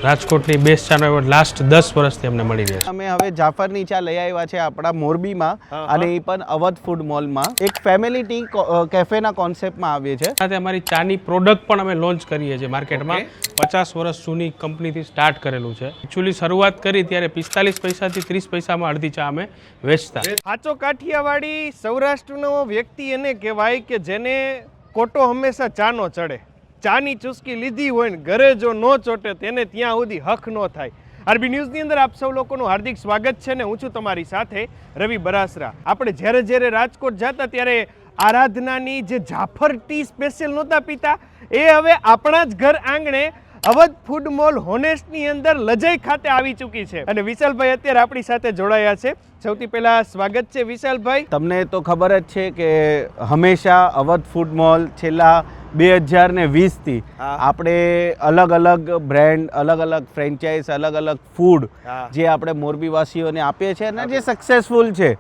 રાજકોટની બેસ્ટ ચાનો award last 10 વર્ષથી અમને મળી રહ્યા છે. અમે હવે જાફરની ચા લઈ આવ્યા છે આપણા મોરબીમાં અને એ પણ અવધ ફૂડ મોલમાં એક ફેમિલી ટી કેફેના કોન્સેપ્ટમાં આવીએ છે. સાથે અમારી ચાની પ્રોડક્ટ પણ અમે લોન્ચ કરીએ છીએ માર્કેટમાં. 50 વર્ષ જૂની કંપનીથી સ્ટાર્ટ કરેલું છે. એકચ્યુઅલી શરૂઆત કરી ત્યારે 45 પૈસાથી 30 પૈસામાં અડધી ચા અમે વેચતા. સાચો કાઠિયાવાડી સૌરાષ્ટ્રનો વ્યક્તિ એને કહેવાય કે જેને કોટો હંમેશા ચાનો ચડે. ચાની ચુસ્કી લીધી હોય ને ઘરે જો ન ચોટે તેને ત્યાં સુધી હક ન થાય. આરબી ન્યૂઝની અંદર આપ સૌ લોકોનું હાર્દિક સ્વાગત છે ને હું છું તમારી સાથે રવિ બરાસરા. આપણે જ્યારે રાજકોટ જતા ત્યારે આરાધનાની જે જાફર ટી સ્પેશિયલ નહોતા પીતા એ હવે આપણા જ ઘર આંગણે અવધ ફૂડ મોલ હોનેસ્ટની અંદર લજઈ ખાતે આવી ચૂકી છે અને વિશાલભાઈ અત્યારે આપણી સાથે જોડાયા છે. સૌથી પહેલા સ્વાગત છે વિશાલભાઈ. તમને તો ખબર જ છે કે હંમેશા અવધ ફૂડ મોલ છેલ્લા 2020થી આપણે અલગ અલગ બ્રાન્ડ, અલગ અલગ ફ્રેન્ચાઇઝ, અલગ અલગ ફૂડ જે આપણે મોરબીવાસીઓને આપીએ છીએ અને જે સક્સેસફુલ છે.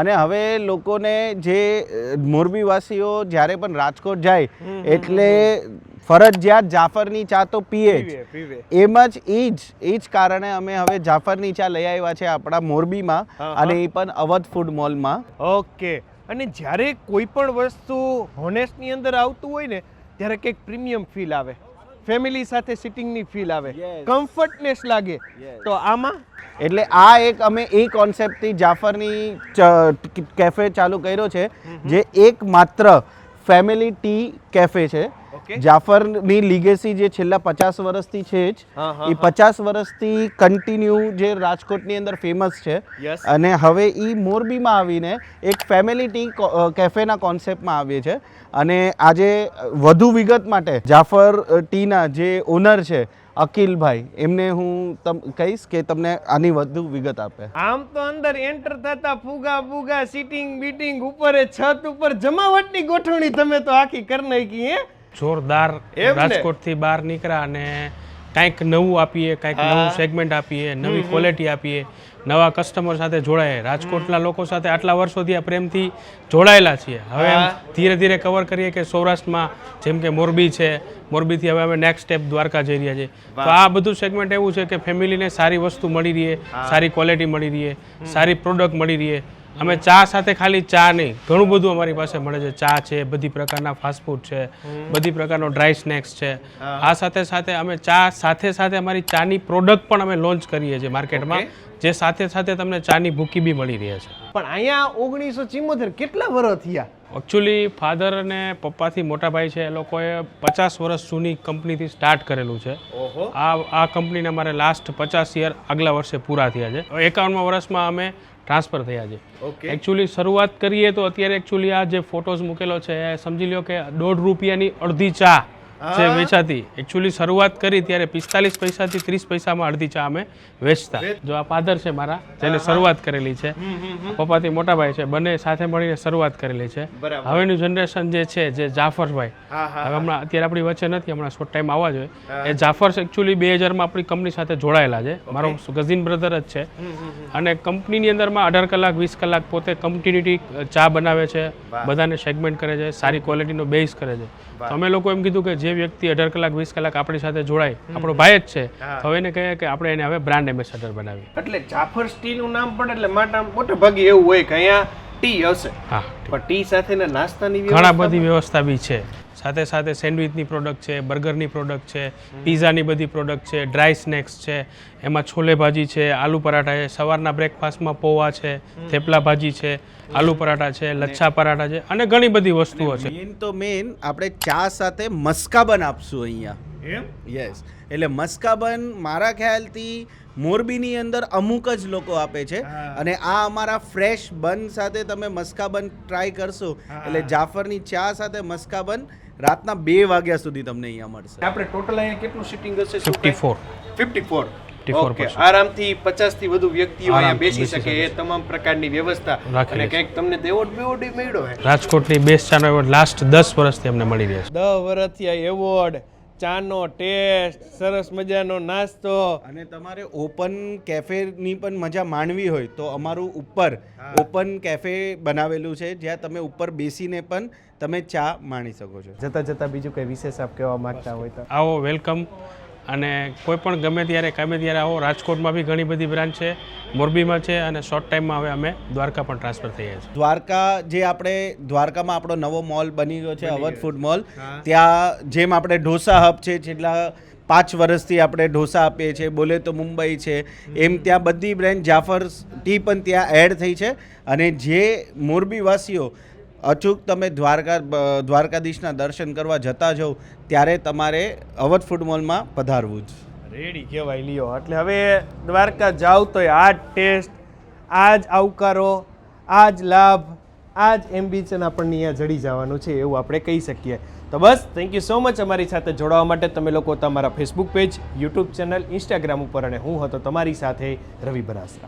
અને હવે લોકોને જે મોરબીવાસીઓ જ્યારે પણ રાજકોટ જાય એટલે ફરજિયાત જાફરની ચા તો પીએ જ. એમ જ એ જ કારણે અમે હવે જાફરની ચા લઈ આવ્યા છે આપણા મોરબીમાં અને એ પણ અવધ ફૂડ મોલમાં. ઓકે. અને જ્યારે કોઈ પણ વસ્તુ હોનેસ્ટની અંદર આવતું હોય ને ત્યારે કંઈક પ્રીમિયમ ફીલ આવે, ફેમિલી સાથે સિટિંગની ફીલ આવે, કમ્ફર્ટનેસ લાગે. તો આમાં એટલે આ એક અમે એ કોન્સેપ્ટથી જાફરની કેફે ચાલુ કર્યો છે જે એકમાત્ર ફેમિલી ટી કેફે છે. જાફરની લીગેસી જે છેલ્લા 50 વર્ષથી છે જ એ 50 વર્ષથી કન્ટિન્યુ જે રાજકોટની અંદર ફેમસ છે અને હવે એ મોરબીમાં આવીને એક ફેમિલી ટી કેફેના કોન્સેપ્ટમાં આવીએ છે. અને આજે વધુ વિગત માટે જાફર ટીના જે ઓનર છે અકિલભાઈ, એમને હું કહીશ કે તમને આની વધુ વિગત આપે. આમ તો અંદર એન્ટર થતા ફુગા સીટિંગ બીટિંગ ઉપર છત ઉપર જમાવટની ગોઠવણી તમે તો આખી કરી નાખી. હે જોરદાર. રાજકોટથી બહાર નીકળ્યા અને કંઈક નવું આપીએ, કંઈક નવું સેગમેન્ટ આપીએ, નવી ક્વોલિટી આપીએ, નવા કસ્ટમર સાથે જોડાય. રાજકોટના લોકો સાથે આટલા વર્ષોથી આ પ્રેમથી જોડાયેલા છીએ. હવે ધીરે ધીરે કવર કરીએ કે સૌરાષ્ટ્રમાં જેમ કે મોરબી છે, મોરબીથી હવે અમે નેક્સ્ટ સ્ટેપ દ્વારકા જઈ રહ્યા છીએ. તો આ બધું સેગમેન્ટ એવું છે કે ફેમિલીને સારી વસ્તુ મળી રહે, સારી ક્વોલિટી મળી રહે, સારી પ્રોડક્ટ મળી રહે. અમે ચા સાથે ખાલી ચા નહીં, ઘણું બધું અમારી પાસે મળે છે. ચા છે, બધી પ્રકારના ફાસ્ટફૂડ છે, બધી પ્રકારનો ડ્રાય સ્નેક્સ છે. આ સાથે સાથે અમે ચા સાથે અમારી ચાની પ્રોડક્ટ પણ અમે લોન્ચ કરીએ છીએ માર્કેટમાં, જે સાથે તમને ચાની ભૂકી બી મળી રહે છે. પણ અહીંયા 1974 કેટલા વર્ષ થયા? એકચ્યુઅલી ફાધર અને પપ્પાથી મોટા ભાઈ છે એ લોકોએ 50 વર્ષ જૂની કંપનીથી સ્ટાર્ટ કરેલું છે. આ કંપનીને અમારે લાસ્ટ 50 યર આગલા વર્ષે પૂરા થયા છે. 51મા વર્ષમાં અમે ટ્રાન્સફર થયા છે. એકચ્યુઅલી શરૂઆત કરીએ તો અત્યારે એકચ્યુઅલી આ જે ફોટોઝ મૂકેલો છે એ સમજી લો કે 1.5 રૂપિયાની અડધી ચા છે વેચાતી. એકચ્યુઅલી શરૂઆત કરી ત્યારે 45 પૈસાથી 30 પૈસામાં અડધી ચા અમે વેચતા. જો આ ફાધર છે મારા, જેને શરૂઆત કરેલી છે, પપ્પાથી મોટા ભાઈ છે, બંને સાથે મળીને શરૂઆત કરેલી છે. હવેનું જનરેશન જે છે, જે જાફરભાઈ હવે હમણાં અત્યારે આપણી વચ્ચે નથી, હમણાં શોર્ટ ટાઈમ આવવા જોઈએ. એ જાફર એકચ્યુઅલી 2000માં આપણી કંપની સાથે જોડાયેલા છે. મારો કઝિન બ્રધર જ છે અને કંપનીની અંદરમાં 18 કલાક 20 કલાક પોતે કન્ટિન્યુટી ચા બનાવે છે, બધાને સેગમેન્ટ કરે છે, સારી ક્વોલિટીનો બેઝ કરે છે. અમે લોકો એમ કીધું કે જે વ્યક્તિ 18 કલાક 20 કલાક આપણી સાથે જોડાય, આપણો ભાઈ જ છે, તો એને કહીએ કે આપણે એને હવે બ્રાન્ડ એમ્બેસેડર બનાવીએ. એટલે જાફર ટીનું નામ પડે એટલે મોટા ભાગે એવું હોય કે અહીંયા ટી હશે. હા, પણ ટી સાથેના નાસ્તાની ઘણા બધી વ્યવસ્થા બી છે. સાથે સેન્ડવિચની પ્રોડક્ટ છે, બર્ગરની પ્રોડક્ટ છે, પીઝાની બધી પ્રોડક્ટ છે, ડ્રાય સ્નેક્સ છે, એમાં છોલે ભાજી છે, આલુ પરાઠા છે, સવારના બ્રેકફાસ્ટમાં પૌવા છે, થેપલા ભાજી છે, આલુ પરાઠા છે, લચ્છા પરાઠા છે અને ઘણી બધી વસ્તુઓ છે. મેન આપણે ચા સાથે મસ્કાબન આપશું અહીંયા. યસ, એટલે મસ્કાબન મારા ખ્યાલથી મોરબીની અંદર અમુક જ લોકો આપે છે અને આ અમારા ફ્રેશ બન સાથે તમે મસ્કાબન ટ્રાય કરશો એટલે જાફરની ચા સાથે મસ્કાબન રાતના 2 વાગ્યા સુધી તમને અહીંયા મળશે. આપણે ટોટલ અહીંયા કેટલું સિટિંગ હશે? 54. ઓકે. આરામથી 50 થી વધુ વ્યક્તિઓ અહીંયા બેસી શકે એ તમામ પ્રકારની વ્યવસ્થા. અને કંઈક તમને એવોર્ડ મળ્યો છે? રાજકોટની બેસ્ટ ચાનો એવોર્ડ લાસ્ટ 10 વર્ષથી અમને મળી રહ્યા છે. 10 વર્ષથી આ એવોર્ડ, ચાનો ટેસ્ટ, સરસ મજાનો નાસ્તો અને તમારે ઓપન કેફેની પણ મજા માણવી હોય તો અમારું ઉપર ઓપન કેફે બનાવેલું છે જ્યાં તમે ઉપર બેસીને પણ તમે ચા માણી શકો છો. જતા બીજું કઈ વિશેષ આપ કહેવા માંગતા હોય તો? આવો, વેલકમ. અને કોઈ પણ ગમે ત્યારે આવો. રાજકોટમાં બી ઘણી બધી બ્રાન્ચ છે, મોરબીમાં છે, અને શોર્ટ ટાઈમમાં હવે અમે દ્વારકા પણ ટ્રાન્સફર થઈએ છીએ. દ્વારકામાં આપણો નવો મોલ બની ગયો છે, અવધ ફૂડ મોલ. ત્યાં જેમ આપણે ઢોસા હબ છે, છેલ્લા 5 વર્ષથી આપણે ઢોસા આપીએ છીએ, બોલે તો મુંબઈ છે, એમ ત્યાં બધી બ્રાન્ડ જાફર ટી પણ ત્યાં એડ થઈ છે. અને જે મોરબીવાસીઓ અચૂક તમે દ્વારકાધીશના દર્શન કરવા જતા જાઓ ત્યારે તમારે અવધ ફૂડ મોલમાં પધારવું જ. રેડી કહેવાય લ્યો. એટલે હવે દ્વારકા જાવ તો આ જ ટેસ્ટ, આ જ આવકારો, આ જ લાભ, આ જ એમ્બિશન આપણને અહીંયા જડી જવાનું છે એવું આપણે કહી શકીએ. તો બસ થેન્ક યુ સો મચ અમારી સાથે જોડાવા માટે. તમે લોકો તમારા Facebook page, YouTube channel, Instagram ઉપર, અને હું હતો તમારી સાથે રવિ બનાસરા.